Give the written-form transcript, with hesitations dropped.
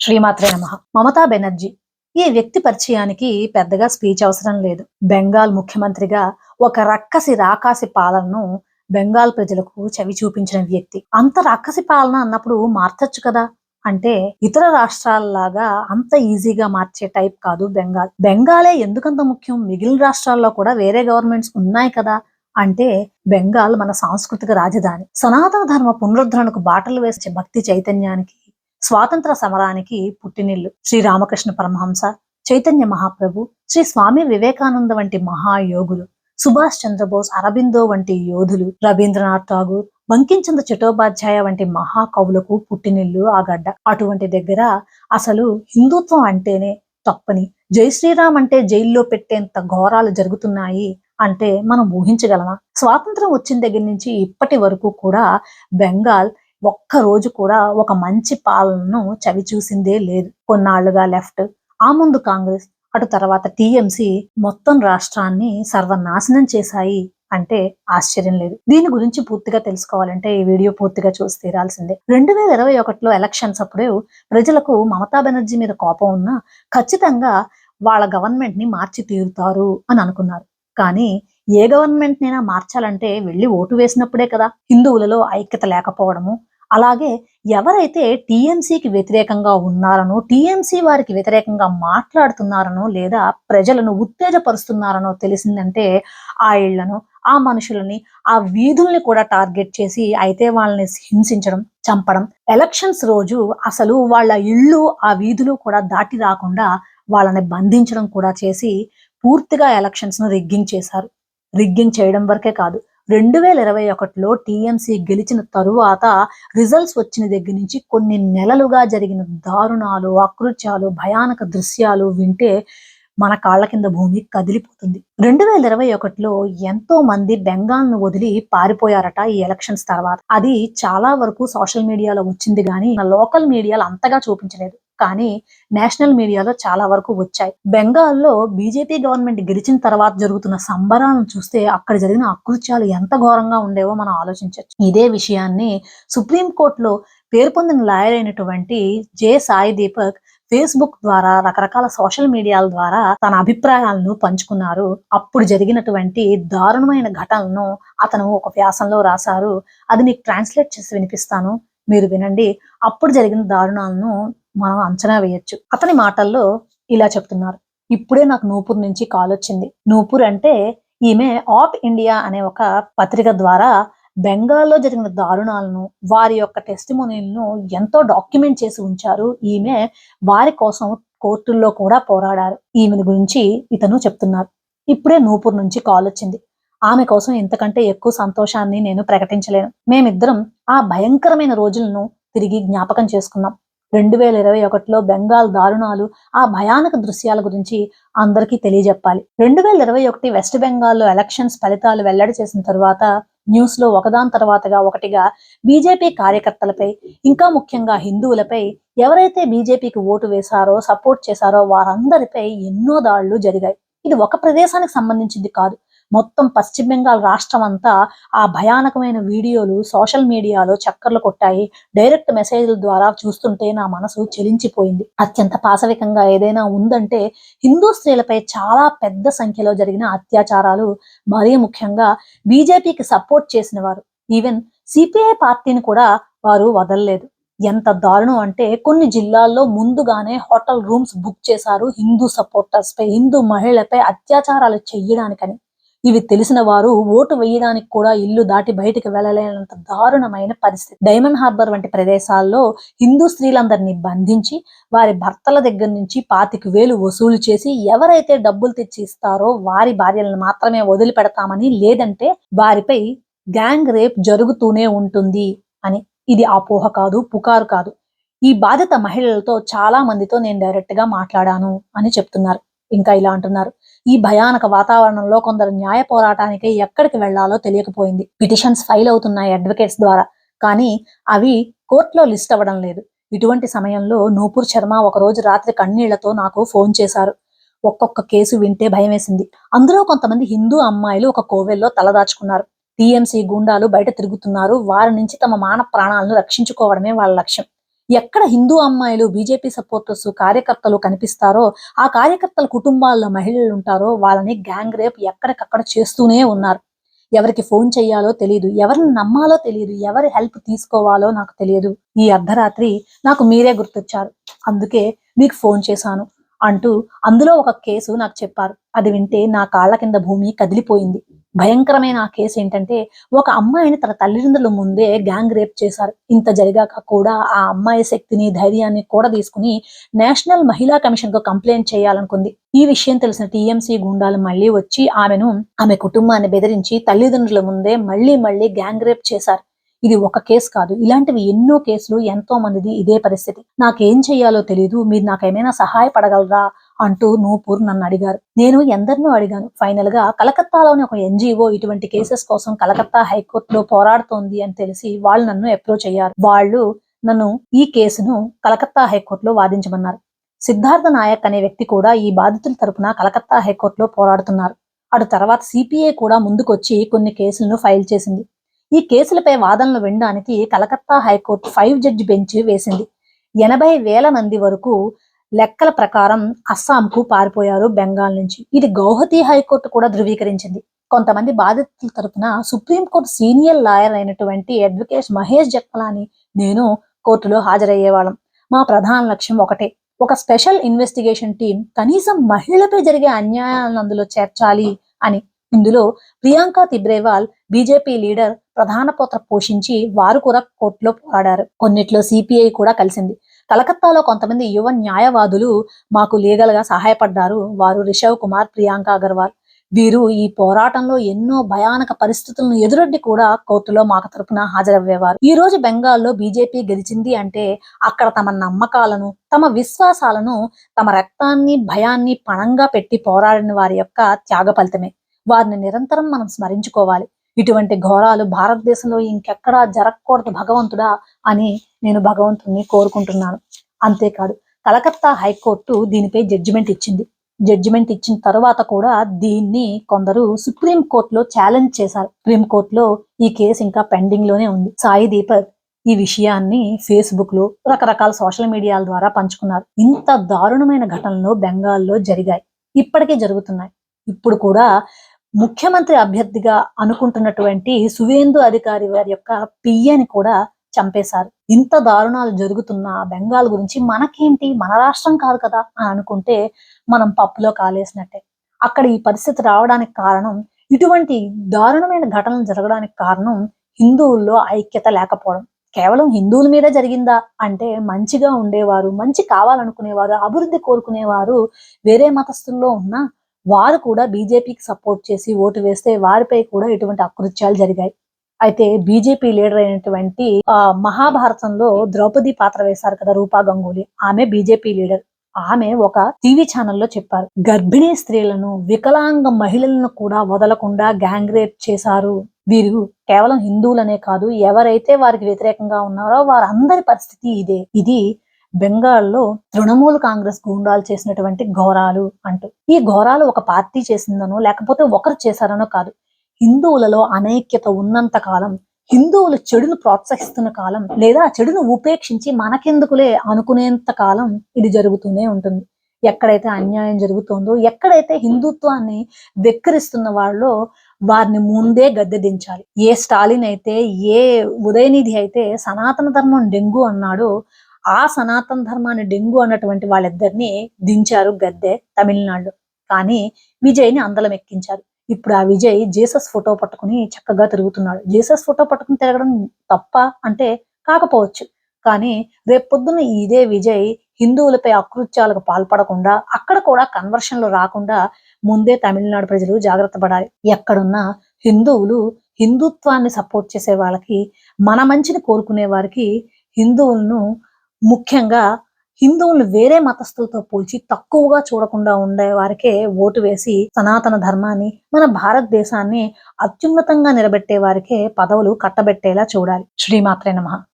శ్రీమాత్రే నమః. మమతా బెనర్జీ ఈ వ్యక్తి పరిచయానికి పెద్దగా స్పీచ్ అవసరం లేదు. బెంగాల్ ముఖ్యమంత్రిగా ఒక రక్కసి రాకాసి పాలనను బెంగాల్ ప్రజలకు చవి చూపించిన వ్యక్తి. అంత రాక్కసి పాలన అన్నప్పుడు మార్చొచ్చు కదా అంటే ఇతర రాష్ట్రాల్లాగా అంత ఈజీగా మార్చే టైప్ కాదు బెంగాల్. బెంగాలే ఎందుకంత ముఖ్యం? మిగిలిన రాష్ట్రాల్లో కూడా వేరే గవర్నమెంట్స్ ఉన్నాయి కదా అంటే బెంగాల్ మన సాంస్కృతిక రాజధాని. సనాతన ధర్మ పునరుద్ధరణకు బాటలు వేసే భక్తి చైతన్యానికి, స్వాతంత్ర సమరానికి పుట్టినిల్లు. శ్రీ రామకృష్ణ పరమహంస, చైతన్య మహాప్రభు, శ్రీ స్వామి వివేకానంద వంటి మహాయోగులు, సుభాష్ చంద్రబోస్, అరబిందో వంటి యోధులు, రవీంద్రనాథ్ ఠాగూర్, బంకించంద్ర చటోపాధ్యాయ వంటి మహాకవులకు పుట్టినిల్లు ఆ గడ్డ. అటువంటి దగ్గర అసలు హిందుత్వం అంటేనే తప్పని, జై శ్రీరామ్ అంటే జైల్లో పెట్టేంత ఘోరాలు జరుగుతున్నాయి అంటే మనం ఊహించగలమా? స్వాతంత్రం వచ్చిన దగ్గర నుంచి ఇప్పటి వరకు కూడా బెంగాల్ ఒక్క రోజు కూడా ఒక మంచి పాలనను చవి చూసిందే లేదు. కొన్నాళ్లుగా లెఫ్ట్, ఆ ముందు కాంగ్రెస్, అటు తర్వాత టీఎంసీ మొత్తం రాష్ట్రాన్ని సర్వనాశనం చేశాయి అంటే ఆశ్చర్యం లేదు. దీని గురించి పూర్తిగా తెలుసుకోవాలంటే ఈ వీడియో పూర్తిగా చూసి తీరాల్సిందే. 2021లో ఎలక్షన్స్ అప్పుడు ప్రజలకు మమతా బెనర్జీ మీద కోపం ఉన్నా ఖచ్చితంగా వాళ్ళ గవర్నమెంట్ ని మార్చి తీరుతారు అని అనుకున్నారు. కానీ ఏ గవర్నమెంట్ నైనా మార్చాలంటే వెళ్ళి ఓటు వేసినప్పుడే కదా. హిందువులలో ఐక్యత లేకపోవడము, అలాగే ఎవరైతే టీఎంసీకి వ్యతిరేకంగా ఉన్నారనో, టీఎంసీ వారికి వ్యతిరేకంగా మాట్లాడుతున్నారనో, లేదా ప్రజలను ఉత్తేజపరుస్తున్నారనో తెలిసిందంటే ఆ ఇళ్లను, ఆ మనుషులని, ఆ వీధుల్ని కూడా టార్గెట్ చేసి అయితే వాళ్ళని హింసించడం, చంపడం, ఎలక్షన్స్ రోజు అసలు వాళ్ళ ఇళ్ళు, ఆ వీధులు కూడా దాటి రాకుండా వాళ్ళని బంధించడం కూడా చేసి పూర్తిగా ఎలక్షన్స్ ను రిగ్గింగ్ చేశారు. రిగ్గింగ్ చేయడం వరకే కాదు, 2021లో టీఎంసీ గెలిచిన తరువాత రిజల్ట్స్ వచ్చిన దగ్గర నుంచి కొన్ని నెలలుగా జరిగిన దారుణాలు, అకృత్యాలు, భయానక దృశ్యాలు వింటే మన కాళ్ళ కింద భూమి కదిలిపోతుంది. 2021లో ఎంతో మంది బెంగాల్ను వదిలి పారిపోయారట ఈ ఎలక్షన్స్ తర్వాత. అది చాలా వరకు సోషల్ మీడియాలో వచ్చింది కానీ లోకల్ మీడియాలో అంతగా చూపించలేదు. కానీ నేషనల్ మీడియాలో చాలా వరకు వచ్చాయి. బెంగాల్లో బీజేపీ గవర్నమెంట్ గెలిచిన తర్వాత జరుగుతున్న సంబరాలను చూస్తే అక్కడ జరిగిన అకృత్యాలు ఎంత ఘోరంగా ఉండేవో మనం ఆలోచించవచ్చు. ఇదే విషయాన్ని సుప్రీంకోర్టులో పేరు పొందిన లాయర్ అయినటువంటి జె సాయి దీపక్ ఫేస్బుక్ ద్వారా, రకరకాల సోషల్ మీడియాల ద్వారా తన అభిప్రాయాలను పంచుకున్నారు. అప్పుడు జరిగినటువంటి దారుణమైన ఘటనలను అతను ఒక వ్యాసంలో రాశారు. అది నీకు ట్రాన్స్లేట్ చేసి వినిపిస్తాను, మీరు వినండి. అప్పుడు జరిగిన దారుణాలను మనం అంచనా వేయొచ్చు. అతని మాటల్లో ఇలా చెప్తున్నారు. ఇప్పుడే నాకు నూపూర్ నుంచి కాల్ వచ్చింది. నూపూర్ అంటే ఈమె ఆప్ ఇండియా అనే ఒక పత్రిక ద్వారా బెంగాల్లో జరిగిన దారుణాలను, వారి యొక్క టెస్టిమోనీలను ఎంతో డాక్యుమెంట్ చేసి ఉంచారు. ఈమె వారి కోసం కోర్టుల్లో కూడా పోరాడారు. ఈమెను గురించి ఇతను చెప్తున్నారు. ఇప్పుడే నూపూర్ నుంచి కాల్ వచ్చింది. ఆమె కోసం ఇంతకంటే ఎక్కువ సంతోషాన్ని నేను ప్రకటించలేను. మేమిద్దరం ఆ భయంకరమైన రోజులను తిరిగి జ్ఞాపకం చేసుకున్నాం. 2021లో బెంగాల్ దారుణాలు, ఆ భయానక దృశ్యాల గురించి అందరికీ తెలియజెప్పాలి. 2021 వెస్ట్ బెంగాల్లో ఎలక్షన్స్ ఫలితాలు వెల్లడి చేసిన తరువాత న్యూస్ లో ఒకదాని తర్వాతగా ఒకటిగా బీజేపీ కార్యకర్తలపై, ఇంకా ముఖ్యంగా హిందువులపై, ఎవరైతే బీజేపీకి ఓటు వేశారో, సపోర్ట్ చేశారో వారందరిపై ఎన్నో దాడులు జరిగాయి. ఇది ఒక ప్రదేశానికి సంబంధించింది కాదు, మొత్తం పశ్చిమ బెంగాల్ రాష్ట్రం అంతా ఆ భయానకమైన వీడియోలు సోషల్ మీడియాలో చక్కర్లు కొట్టాయి. డైరెక్ట్ మెసేజ్ల ద్వారా చూస్తుంటే నా మనసు చెలించిపోయింది. అత్యంత పాశవికంగా ఏదైనా ఉందంటే హిందూ స్త్రీలపై చాలా పెద్ద సంఖ్యలో జరిగిన అత్యాచారాలు, మరీ ముఖ్యంగా బీజేపీకి సపోర్ట్ చేసిన వారు, ఈవెన్ సిపిఐ పార్టీని కూడా వారు వదలలేదు. ఎంత దారుణం అంటే కొన్ని జిల్లాల్లో ముందుగానే హోటల్ రూమ్స్ బుక్ చేశారు హిందూ సపోర్టర్స్ పై, హిందూ మహిళలపై అత్యాచారాలు చెయ్యడానికని. ఇవి తెలిసిన వారు ఓటు వేయడానికి కూడా ఇల్లు దాటి బయటికి వెళ్ళలేనంత దారుణమైన పరిస్థితి. డైమండ్ హార్బర్ వంటి ప్రదేశాల్లో హిందూ స్త్రీలందరినీ బంధించి వారి భర్తల దగ్గర నుంచి 25,000 వసూలు చేసి ఎవరైతే డబ్బులు తెచ్చి ఇస్తారో వారి భార్యలను మాత్రమే వదిలిపెడతామని, లేదంటే వారిపై గ్యాంగ్ రేప్ జరుగుతూనే ఉంటుంది అని. ఇది అపోహ కాదు, పుకారు కాదు. ఈ బాధిత మహిళలతో చాలా మందితో నేను డైరెక్ట్ గా మాట్లాడాను అని చెప్తున్నారు. ఇంకా ఇలా అంటున్నారు. ఈ భయానక వాతావరణంలో కొందరు న్యాయ పోరాటానికి ఎక్కడికి వెళ్లాలో తెలియకపోయింది. పిటిషన్స్ ఫైల్ అవుతున్నాయి అడ్వకేట్స్ ద్వారా, కానీ అవి కోర్టులో లిస్ట్ అవ్వడం లేదు. ఇటువంటి సమయంలో నూపూర్ శర్మ ఒకరోజు రాత్రి కన్నీళ్లతో నాకు ఫోన్ చేశారు. ఒక్కొక్క కేసు వింటే భయం వేసింది. అందులో కొంతమంది హిందూ అమ్మాయిలు ఒక కోవెల్లో తలదాచుకున్నారు. టీఎంసీ గూండాలు బయట తిరుగుతున్నారు. వారి నుంచి తమ మాన ప్రాణాలను రక్షించుకోవడమే వాళ్ళ లక్ష్యం. ఎక్కడ హిందూ అమ్మాయిలు బీజేపీ సపోర్టర్స్ కార్యకర్తలు కనిపిస్తారో ఆ కార్యకర్తల కుటుంబాల్లో మహిళలు ఉంటారో వాళ్ళని గ్యాంగ్ రేప్ ఎక్కడికక్కడ చేస్తూనే ఉన్నారు. ఎవరికి ఫోన్ చెయ్యాలో తెలియదు, ఎవరిని నమ్మాలో తెలియదు, ఎవరి హెల్ప్ తీసుకోవాలో నాకు తెలియదు. ఈ అర్ధరాత్రి నాకు మీరే గుర్తొచ్చారు, అందుకే మీకు ఫోన్ చేశాను అంటూ అందులో ఒక కేసు నాకు చెప్పారు. అది వింటే నా కాళ్ళ కింద భూమి కదిలిపోయింది. భయంకరమైన ఆ కేసు ఏంటంటే, ఒక అమ్మాయిని తన తల్లిదండ్రుల ముందే గ్యాంగ్ రేప్ చేశారు. ఇంత జరిగాక కూడా ఆ అమ్మాయి శక్తిని ధైర్యాన్ని కూడా తీసుకుని నేషనల్ మహిళా కమిషన్ కు కంప్లైంట్ చేయాలనుకుంది. ఈ విషయం తెలిసిన టీఎంసీ గుండాలు మళ్ళీ వచ్చి ఆమె కుటుంబాన్ని బెదిరించి తల్లిదండ్రుల ముందే మళ్ళీ మళ్ళీ గ్యాంగ్ రేప్ చేశారు. ఇది ఒక కేసు కాదు, ఇలాంటివి ఎన్నో కేసులు, ఎంతో మందిది ఇదే పరిస్థితి. నాకేం చెయ్యాలో తెలీదు, మీరు నాకేమైనా సహాయపడగలరా అంటూ నూపూర్ నన్ను అడిగారు. నేను ఎందరినో అడిగాను. ఫైనల్ గా కలకత్తాలోని ఒక ఎన్జిఓ ఇటువంటి కేసెస్ కోసం కలకత్తా హైకోర్టులో పోరాడుతోంది అని తెలిసి వాళ్ళు నన్ను అప్రోచ్ అయ్యారు. వాళ్ళు నన్ను ఈ కేసును కలకత్తా హైకోర్టులో వాదించమన్నారు. సిద్ధార్థ నాయక్ అనే వ్యక్తి కూడా ఈ బాధితుల తరపున కలకత్తా హైకోర్టులో పోరాడుతున్నారు. అటు తర్వాత సిపిఐ కూడా ముందుకొచ్చి కొన్ని కేసులను ఫైల్ చేసింది. ఈ కేసులపై వాదనలు వినడానికి కలకత్తా హైకోర్టు 5 జడ్జి బెంచ్ వేసింది. 80,000 మంది వరకు లెక్కల ప్రకారం అస్సాంకు పారిపోయారు బెంగాల్ నుంచి. ఇది గౌహతి హైకోర్టు కూడా ధృవీకరించింది. కొంతమంది బాధితుల తరపున సుప్రీంకోర్టు సీనియర్ లాయర్ అయినటువంటి అడ్వకేట్ మహేష్ జక్పలాని నేను కోర్టులో హాజరయ్యేవాళ్ళం. మా ప్రధాన లక్ష్యం ఒకటే, ఒక స్పెషల్ ఇన్వెస్టిగేషన్ టీం కనీసం మహిళలపై జరిగే అన్యాయాలను అందులో చేర్చాలి అని. ఇందులో ప్రియాంక తిబ్రేవాల్ బీజేపీ లీడర్ ప్రధాన పాత్ర పోషించి వారు కూడా కోర్టులో పోరాడారు. కొన్నిట్లో సిపిఐ కూడా కలిసింది. కలకత్తాలో కొంతమంది యువ న్యాయవాదులు మాకు లీగల్ గా సహాయపడ్డారు. వారు రిషవ్ కుమార్, ప్రియాంక అగర్వాల్. వీరు ఈ పోరాటంలో ఎన్నో భయానక పరిస్థితులను ఎదురొడ్డి కూడా కోర్టులో మాకు తరపున హాజరయ్యేవారు. ఈ రోజు బెంగాల్లో బీజేపీ గెలిచింది అంటే అక్కడ తమ నమ్మకాలను, తమ విశ్వాసాలను, తమ రక్తాన్ని, భయాన్ని పణంగా పెట్టి పోరాడిన వారి యొక్క త్యాగ ఫలితమే. వారిని నిరంతరం మనం స్మరించుకోవాలి. ఇటువంటి ఘోరాలు భారతదేశంలో ఇంకెక్కడా జరగకూడదు భగవంతుడా అని నేను భగవంతుణ్ణి కోరుకుంటున్నాను. అంతేకాదు, కలకత్తా హైకోర్టు దీనిపై జడ్జిమెంట్ ఇచ్చింది. జడ్జిమెంట్ ఇచ్చిన తర్వాత కూడా దీన్ని కొందరు సుప్రీం కోర్టులో ఛాలెంజ్ చేశారు. సుప్రీం కోర్టులో ఈ కేసు ఇంకా పెండింగ్ లోనే ఉంది. సాయి దీపక్ ఈ విషయాన్ని ఫేస్బుక్ లో, రకరకాల సోషల్ మీడియాల ద్వారా పంచుకున్నారు. ఇంత దారుణమైన ఘటనలు బెంగాల్లో జరిగాయి, ఇప్పటికే జరుగుతున్నాయి. ఇప్పుడు కూడా ముఖ్యమంత్రి అభ్యర్థిగా అనుకుంటున్నటువంటి సువేందు అధికారి వారి యొక్క పియ్యని కూడా చంపేశారు. ఇంత దారుణాలు జరుగుతున్న బెంగాల్ గురించి మనకేంటి, మన రాష్ట్రం కాదు కదా అని అనుకుంటే మనం పప్పులో కాలేసినట్టే. అక్కడ ఈ పరిస్థితి రావడానికి కారణం, ఇటువంటి దారుణమైన ఘటనలు జరగడానికి కారణం హిందువుల్లో ఐక్యత లేకపోవడం. కేవలం హిందువుల మీద జరిగిందా అంటే, మంచిగా ఉండేవారు, మంచి కావాలనుకునేవారు, అభివృద్ధి కోరుకునేవారు వేరే మతస్థుల్లో ఉన్నా వారు కూడా బీజేపీకి సపోర్ట్ చేసి ఓటు వేస్తే వారిపై కూడా ఇటువంటి అకృత్యాలు జరిగాయి. అయితే బీజేపీ లీడర్ అయినటువంటి మహాభారతంలో ద్రౌపది పాత్ర వేశారు కదా రూపా గంగూలీ, ఆమె బీజేపీ లీడర్. ఆమె ఒక టీవీ ఛానల్లో చెప్పారు, గర్భిణీ స్త్రీలను, వికలాంగ మహిళలను కూడా వదలకుండా గ్యాంగ్ రేప్ చేశారు. వీరు కేవలం హిందువులనే కాదు, ఎవరైతే వారికి వ్యతిరేకంగా ఉన్నారో వారందరి పరిస్థితి ఇదే. ఇది బెంగాల్లో తృణమూల్ కాంగ్రెస్ గూండాలు చేసినటువంటి ఘోరాలు అంటూ. ఈ ఘోరాలు ఒక పార్టీ చేసిందనో లేకపోతే ఒకరు చేశారనో కాదు. హిందువులలో అనైక్యత ఉన్నంత కాలం, హిందువులు చెడును ప్రోత్సహిస్తున్న కాలం, లేదా చెడును ఉపేక్షించి మనకెందుకులే అనుకునేంత కాలం ఇది జరుగుతూనే ఉంటుంది. ఎక్కడైతే అన్యాయం జరుగుతుందో, ఎక్కడైతే హిందుత్వాన్ని వెక్కిరిస్తున్న వాళ్ళో వారిని ముందే గద్దె దించాలి. ఏ స్టాలిన్ అయితే, ఏ ఉదయనిధి అయితే సనాతన ధర్మం డెంగు అన్నాడో, ఆ సనాతన ధర్మాన్ని డెంగు అన్నటువంటి వాళ్ళిద్దరిని దించారు గద్దె తమిళనాడులో. కానీ విజయ్ని అందలం ఎక్కించారు. ఇప్పుడు ఆ విజయ్ జీసస్ ఫోటో పట్టుకుని చక్కగా తిరుగుతున్నాడు. జీసస్ ఫోటో పట్టుకుని తిరగడం తప్ప అంటే కాకపోవచ్చు, కానీ రేపొద్దున ఇదే విజయ్ హిందువులపై అకృత్యాలకు పాల్పడకుండా, అక్కడ కూడా కన్వర్షన్లు రాకుండా ముందే తమిళనాడు ప్రజలు జాగ్రత్త పడాలి. ఎక్కడున్నా హిందువులు హిందుత్వాన్ని సపోర్ట్ చేసే వాళ్ళకి, మన మంచిని కోరుకునే వారికి, హిందువులను ముఖ్యంగా హిందువులను వేరే మతస్థులతో పోల్చి తక్కువగా చూడకుండా ఉండే వారికే ఓటు వేసి సనాతన ధర్మాన్ని, మన భారతదేశాన్ని అత్యున్నతంగా నిలబెట్టే వారికే పదవులు కట్టబెట్టేలా చూడాలి. శ్రీమాత్రే నమః.